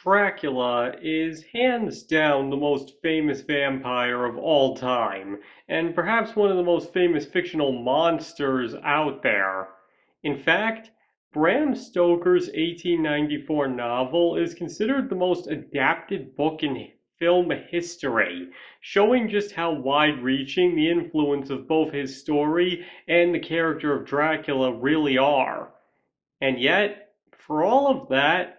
Dracula is hands down the most famous vampire of all time, and perhaps one of the most famous fictional monsters out there. In fact, Bram Stoker's 1894 novel is considered the most adapted book in film history, showing just how wide-reaching the influence of both his story and the character of Dracula really are. And yet, for all of that,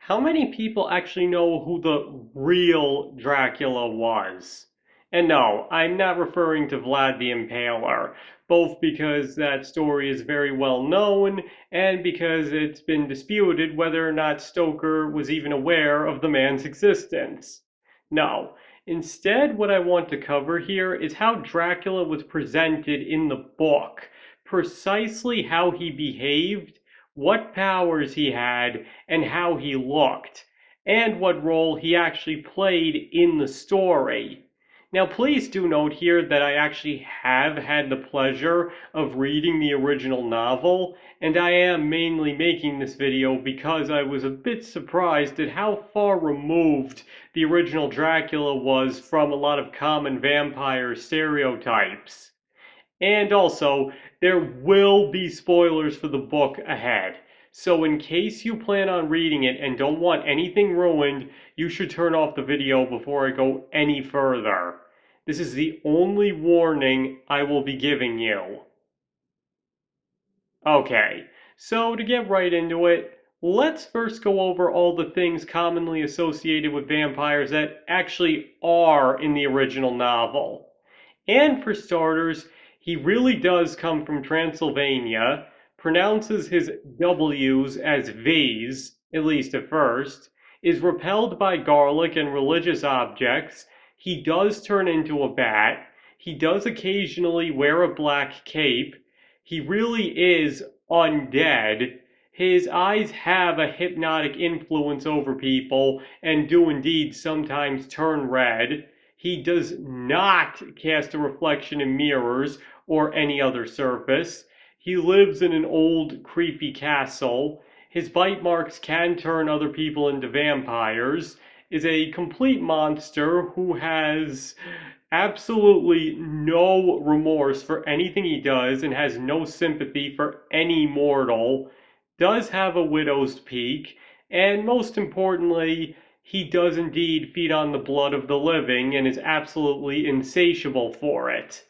how many people actually know who the real Dracula was? And no, I'm not referring to Vlad the Impaler, both because that story is very well known and because it's been disputed whether or not Stoker was even aware of the man's existence. No, instead, what I want to cover here is how Dracula was presented in the book, precisely how he behaved, what powers he had, and how he looked, and what role he actually played in the story. Now, please do note here that I actually have had the pleasure of reading the original novel, and I am mainly making this video because I was a bit surprised at how far removed the original Dracula was from a lot of common vampire stereotypes. And also, there will be spoilers for the book ahead. So in case you plan on reading it and don't want anything ruined, you should turn off the video before I go any further. This is the only warning I will be giving you. Okay, so to get right into it, let's first go over all the things commonly associated with vampires that actually are in the original novel. And for starters, he really does come from Transylvania, pronounces his W's as V's, at least at first, is repelled by garlic and religious objects, he does turn into a bat, he does occasionally wear a black cape, he really is undead, his eyes have a hypnotic influence over people and do indeed sometimes turn red. He does not cast a reflection in mirrors or any other surface. He lives in an old, creepy castle. His bite marks can turn other people into vampires. Is a complete monster who has absolutely no remorse for anything he does and has no sympathy for any mortal. Does have a widow's peak. And most importantly, he does indeed feed on the blood of the living and is absolutely insatiable for it.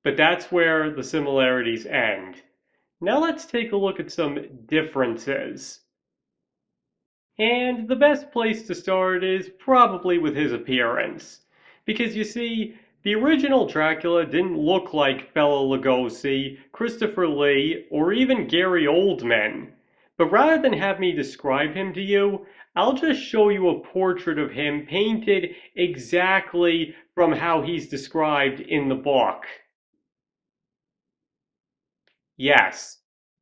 But that's where the similarities end. Now let's take a look at some differences. And the best place to start is probably with his appearance. Because you see, the original Dracula didn't look like Bela Lugosi, Christopher Lee, or even Gary Oldman. But rather than have me describe him to you, I'll just show you a portrait of him painted exactly from how he's described in the book. Yes,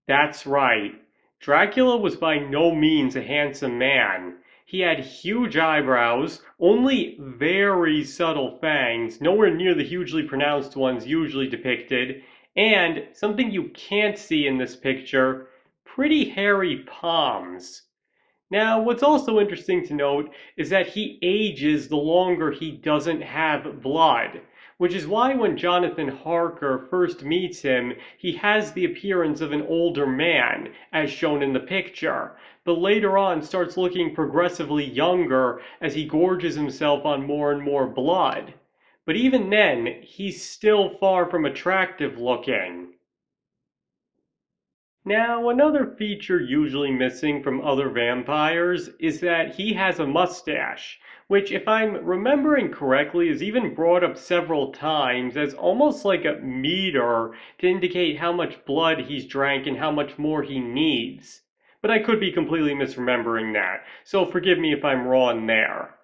that's right. Dracula was by no means a handsome man. He had huge eyebrows, only very subtle fangs, nowhere near the hugely pronounced ones usually depicted, and something you can't see in this picture, pretty hairy palms. Now, what's also interesting to note is that he ages the longer he doesn't have blood, which is why when Jonathan Harker first meets him, he has the appearance of an older man, as shown in the picture, but later on starts looking progressively younger as he gorges himself on more and more blood. But even then, he's still far from attractive looking. Now, another feature usually missing from other vampires is that he has a mustache, which, if I'm remembering correctly, is even brought up several times as almost like a meter to indicate how much blood he's drank and how much more he needs. But I could be completely misremembering that, so forgive me if I'm wrong there.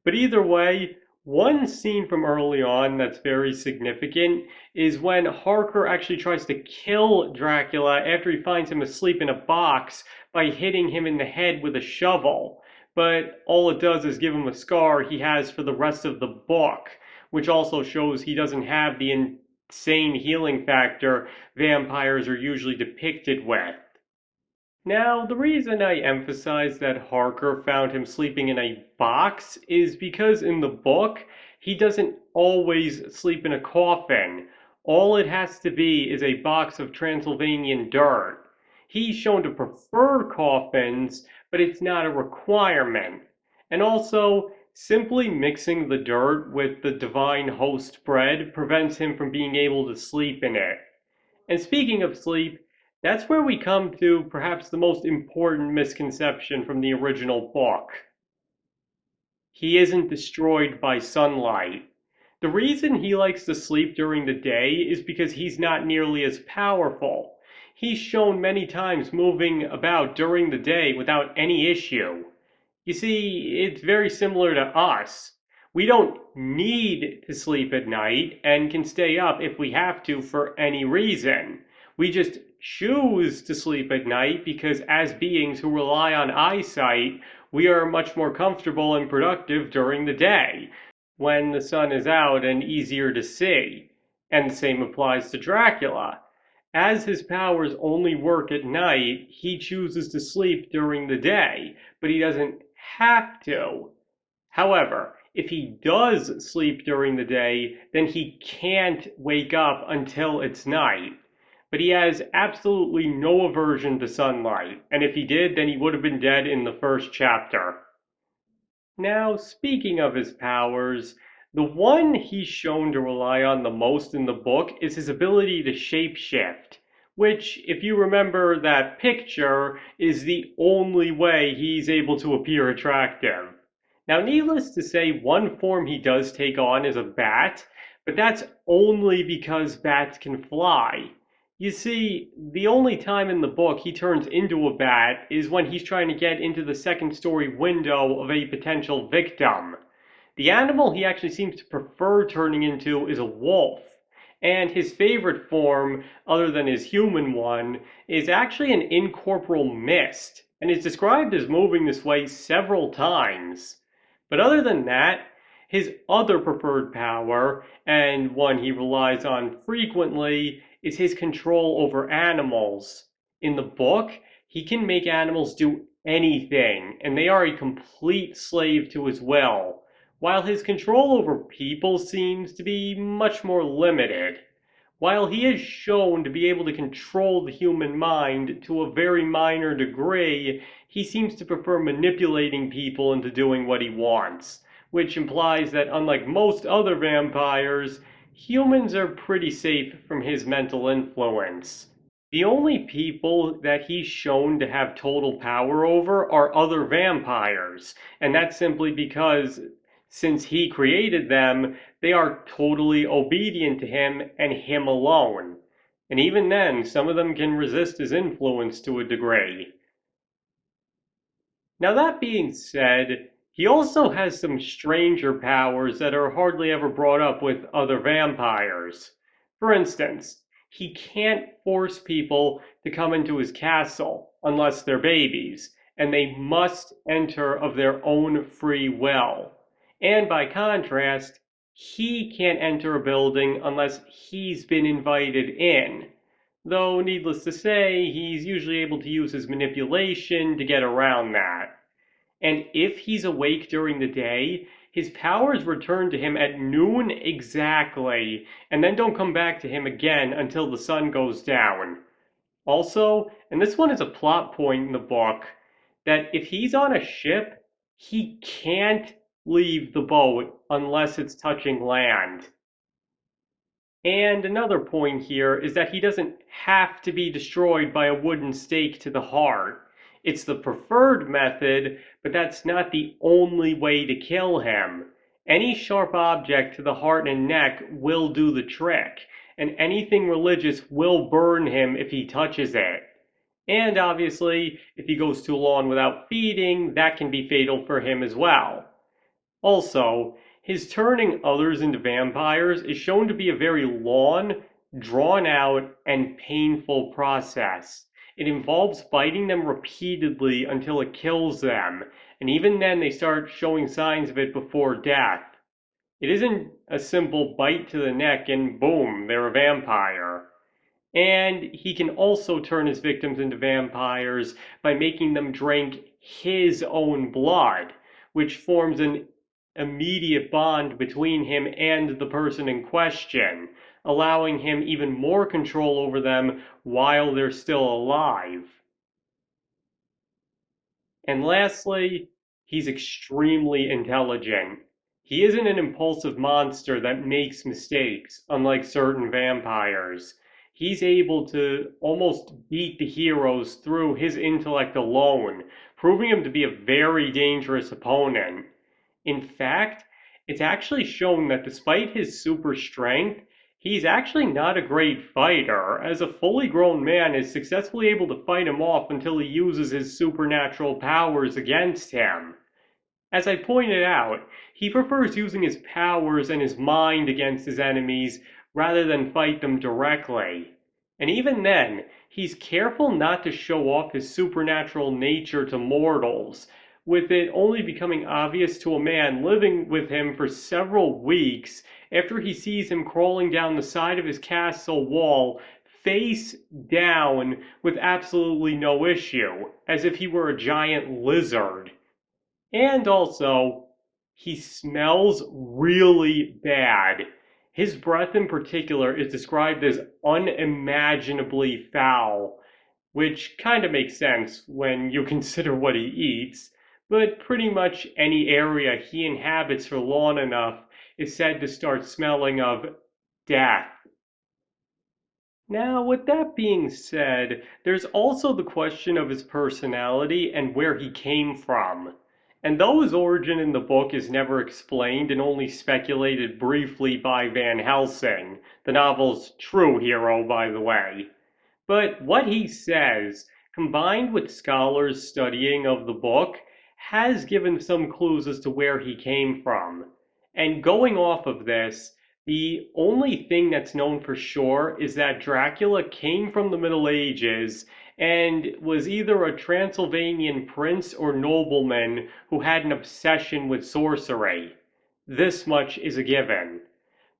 But either way, one scene from early on that's very significant is when Harker actually tries to kill Dracula after he finds him asleep in a box by hitting him in the head with a shovel. But all it does is give him a scar he has for the rest of the book, which also shows he doesn't have the insane healing factor vampires are usually depicted with. Now, the reason I emphasize that Harker found him sleeping in a box is because in the book, he doesn't always sleep in a coffin. All it has to be is a box of Transylvanian dirt. He's shown to prefer coffins, but it's not a requirement. And also, simply mixing the dirt with the divine host bread prevents him from being able to sleep in it. And speaking of sleep, that's where we come to perhaps the most important misconception from the original book. He isn't destroyed by sunlight. The reason he likes to sleep during the day is because he's not nearly as powerful. He's shown many times moving about during the day without any issue. You see, it's very similar to us. We don't need to sleep at night and can stay up if we have to for any reason. We just choose to sleep at night because, as beings who rely on eyesight, we are much more comfortable and productive during the day when the sun is out and easier to see. And the same applies to Dracula. As his powers only work at night, he chooses to sleep during the day, but he doesn't have to. However, if he does sleep during the day, then he can't wake up until it's night. But he has absolutely no aversion to sunlight, and if he did, then he would have been dead in the first chapter. Now, speaking of his powers, the one he's shown to rely on the most in the book is his ability to shapeshift, which, if you remember that picture, is the only way he's able to appear attractive. Now, needless to say, one form he does take on is a bat, but that's only because bats can fly. You see, the only time in the book he turns into a bat is when he's trying to get into the second story window of a potential victim. The animal he actually seems to prefer turning into is a wolf, and his favorite form, other than his human one, is actually an incorporeal mist, and is described as moving this way several times. But other than that, his other preferred power, and one he relies on frequently, is his control over animals. In the book, he can make animals do anything, and they are a complete slave to his will, while his control over people seems to be much more limited. While he is shown to be able to control the human mind to a very minor degree, he seems to prefer manipulating people into doing what he wants, which implies that unlike most other vampires, humans are pretty safe from his mental influence. The only people that he's shown to have total power over are other vampires, and that's simply because since he created them, they are totally obedient to him and him alone. And even then, some of them can resist his influence to a degree. Now, that being said, he also has some stranger powers that are hardly ever brought up with other vampires. For instance, he can't force people to come into his castle unless they're babies, and they must enter of their own free will. And by contrast, he can't enter a building unless he's been invited in. Though, needless to say, he's usually able to use his manipulation to get around that. And if he's awake during the day, his powers return to him at noon exactly, and then don't come back to him again until the sun goes down. Also, and this one is a plot point in the book, that if he's on a ship, he can't leave the boat unless it's touching land. And another point here is that he doesn't have to be destroyed by a wooden stake to the heart. It's the preferred method, but that's not the only way to kill him. Any sharp object to the heart and neck will do the trick, and anything religious will burn him if he touches it. And obviously, if he goes too long without feeding, that can be fatal for him as well. Also, his turning others into vampires is shown to be a very long, drawn out, and painful process. It involves biting them repeatedly until it kills them, and even then they start showing signs of it before death. It isn't a simple bite to the neck and boom, they're a vampire. And he can also turn his victims into vampires by making them drink his own blood, which forms an immediate bond between him and the person in question, allowing him even more control over them while they're still alive. And lastly, he's extremely intelligent. He isn't an impulsive monster that makes mistakes, unlike certain vampires. He's able to almost beat the heroes through his intellect alone, proving him to be a very dangerous opponent. In fact, it's actually shown that despite his super strength, he's actually not a great fighter, as a fully grown man is successfully able to fight him off until he uses his supernatural powers against him. As I pointed out, he prefers using his powers and his mind against his enemies rather than fight them directly. And even then, he's careful not to show off his supernatural nature to mortals, with it only becoming obvious to a man living with him for several weeks after he sees him crawling down the side of his castle wall face down with absolutely no issue, as if he were a giant lizard. And also, he smells really bad. His breath in particular is described as unimaginably foul, which kind of makes sense when you consider what he eats, but pretty much any area he inhabits for long enough is said to start smelling of death. Now, with that being said, there's also the question of his personality and where he came from. And though his origin in the book is never explained and only speculated briefly by Van Helsing, the novel's true hero, by the way, but what he says, combined with scholars' studying of the book, has given some clues as to where he came from. And going off of this, the only thing that's known for sure is that Dracula came from the Middle Ages and was either a Transylvanian prince or nobleman who had an obsession with sorcery. This much is a given.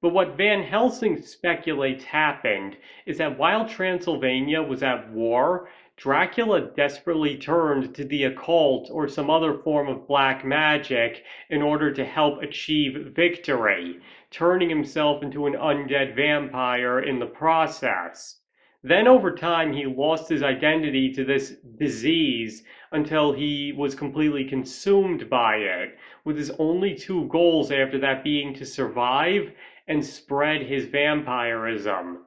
But what Van Helsing speculates happened is that while Transylvania was at war, Dracula desperately turned to the occult or some other form of black magic in order to help achieve victory, turning himself into an undead vampire in the process. Then over time, he lost his identity to this disease until he was completely consumed by it, with his only two goals after that being to survive and spread his vampirism.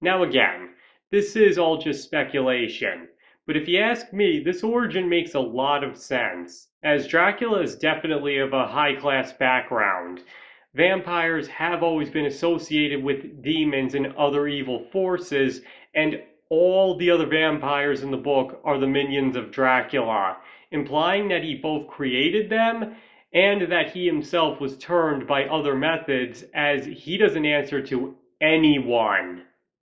Now, again, this is all just speculation, but if you ask me, this origin makes a lot of sense, as Dracula is definitely of a high class background. Vampires have always been associated with demons and other evil forces, and all the other vampires in the book are the minions of Dracula, implying that he both created them and that he himself was turned by other methods, as he doesn't answer to anyone.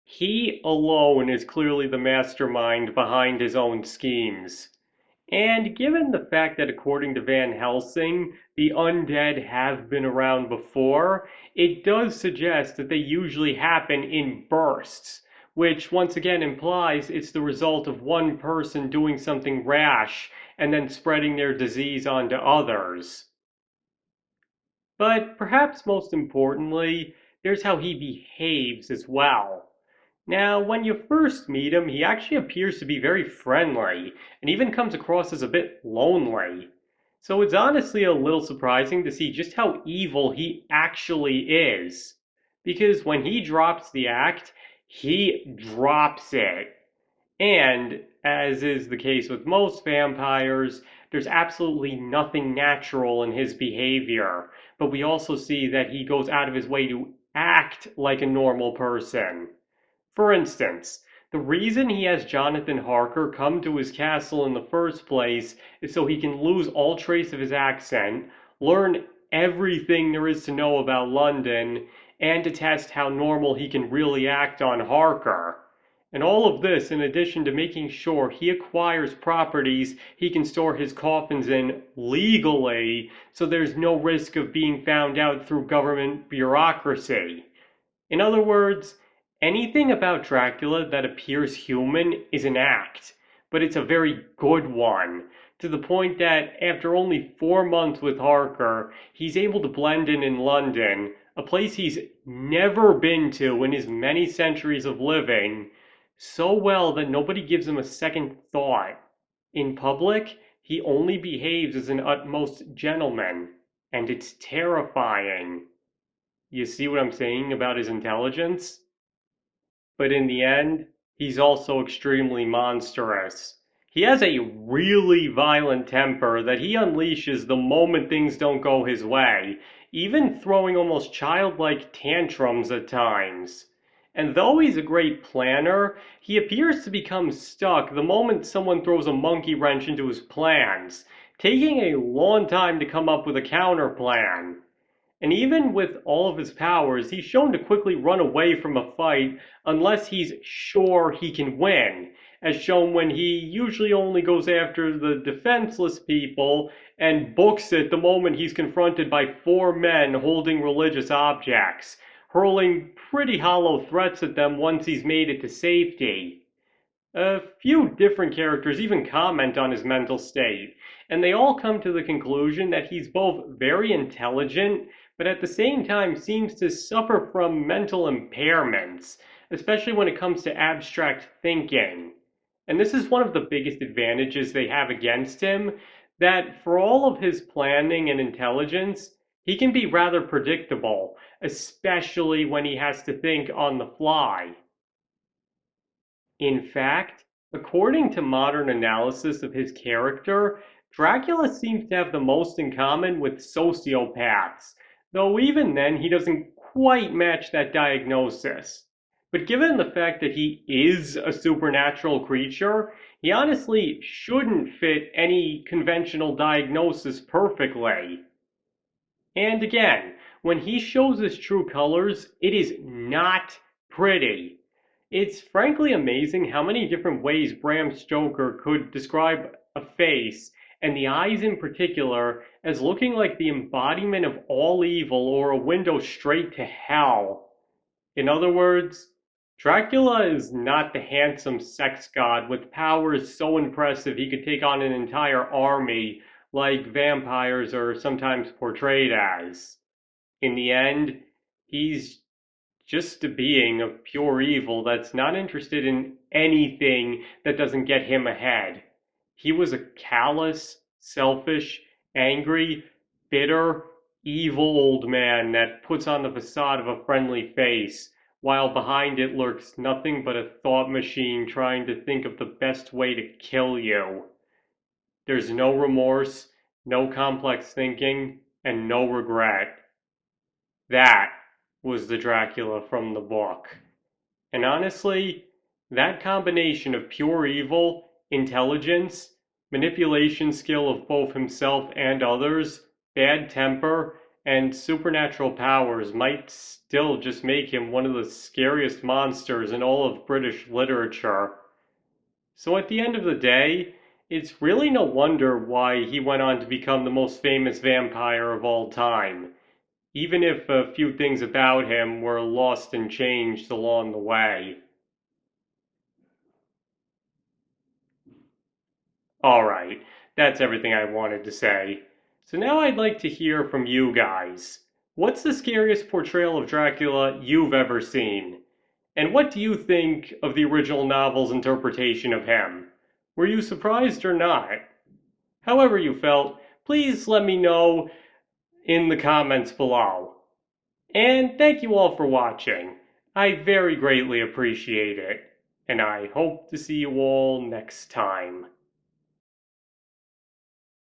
He alone is clearly the mastermind behind his own schemes. And given the fact that according to Van Helsing, the undead have been around before, it does suggest that they usually happen in bursts, which once again implies it's the result of one person doing something rash and then spreading their disease onto others. But perhaps most importantly, there's how he behaves as well. Now, when you first meet him, he actually appears to be very friendly and even comes across as a bit lonely. So it's honestly a little surprising to see just how evil he actually is. Because when he drops the act, he drops it. And, as is the case with most vampires, there's absolutely nothing natural in his behavior. But we also see that he goes out of his way to act like a normal person. For instance, the reason he has Jonathan Harker come to his castle in the first place is so he can lose all trace of his accent, learn everything there is to know about London, and to test how normal he can really act on Harker. And all of this in addition to making sure he acquires properties he can store his coffins in legally so there's no risk of being found out through government bureaucracy. In other words, Anything about Dracula that appears human is an act, but it's a very good one, to the point that after only 4 months with Harker, he's able to blend in London, a place he's never been to in his many centuries of living, so well that nobody gives him a second thought. In public, he only behaves as an utmost gentleman, and it's terrifying. You see what I'm saying about his intelligence? But in the end, he's also extremely monstrous. He has a really violent temper that he unleashes the moment things don't go his way, even throwing almost childlike tantrums at times. And though he's a great planner, he appears to become stuck the moment someone throws a monkey wrench into his plans, taking a long time to come up with a counter plan. And even with all of his powers, he's shown to quickly run away from a fight unless he's sure he can win, as shown when he usually only goes after the defenseless people and books it the moment he's confronted by four men holding religious objects, hurling pretty hollow threats at them once he's made it to safety. A few different characters even comment on his mental state, and they all come to the conclusion that he's both very intelligent, but at the same time seems to suffer from mental impairments, especially when it comes to abstract thinking. And this is one of the biggest advantages they have against him, that for all of his planning and intelligence, he can be rather predictable, especially when he has to think on the fly. In fact, according to modern analysis of his character, Dracula seems to have the most in common with sociopaths, though even then he doesn't quite match that diagnosis. But given the fact that he is a supernatural creature, he honestly shouldn't fit any conventional diagnosis perfectly. And again, when he shows his true colors, it is not pretty. It's frankly amazing how many different ways Bram Stoker could describe a face, and the eyes in particular, as looking like the embodiment of all evil or a window straight to hell. In other words, Dracula is not the handsome sex god with powers so impressive he could take on an entire army like vampires are sometimes portrayed as. In the end, he's just a being of pure evil that's not interested in anything that doesn't get him ahead. He was a callous, selfish, angry, bitter, evil old man that puts on the facade of a friendly face, while behind it lurks nothing but a thought machine trying to think of the best way to kill you. There's no remorse, no complex thinking, and no regret. That was the Dracula from the book. And honestly, that combination of pure evil, intelligence, manipulation skill of both himself and others, bad temper, and supernatural powers might still just make him one of the scariest monsters in all of British literature. So at the end of the day, it's really no wonder why he went on to become the most famous vampire of all time, even if a few things about him were lost and changed along the way. Alright, that's everything I wanted to say. So now I'd like to hear from you guys. What's the scariest portrayal of Dracula you've ever seen? And what do you think of the original novel's interpretation of him? Were you surprised or not? However you felt, please let me know in the comments below. And thank you all for watching. I very greatly appreciate it. And I hope to see you all next time.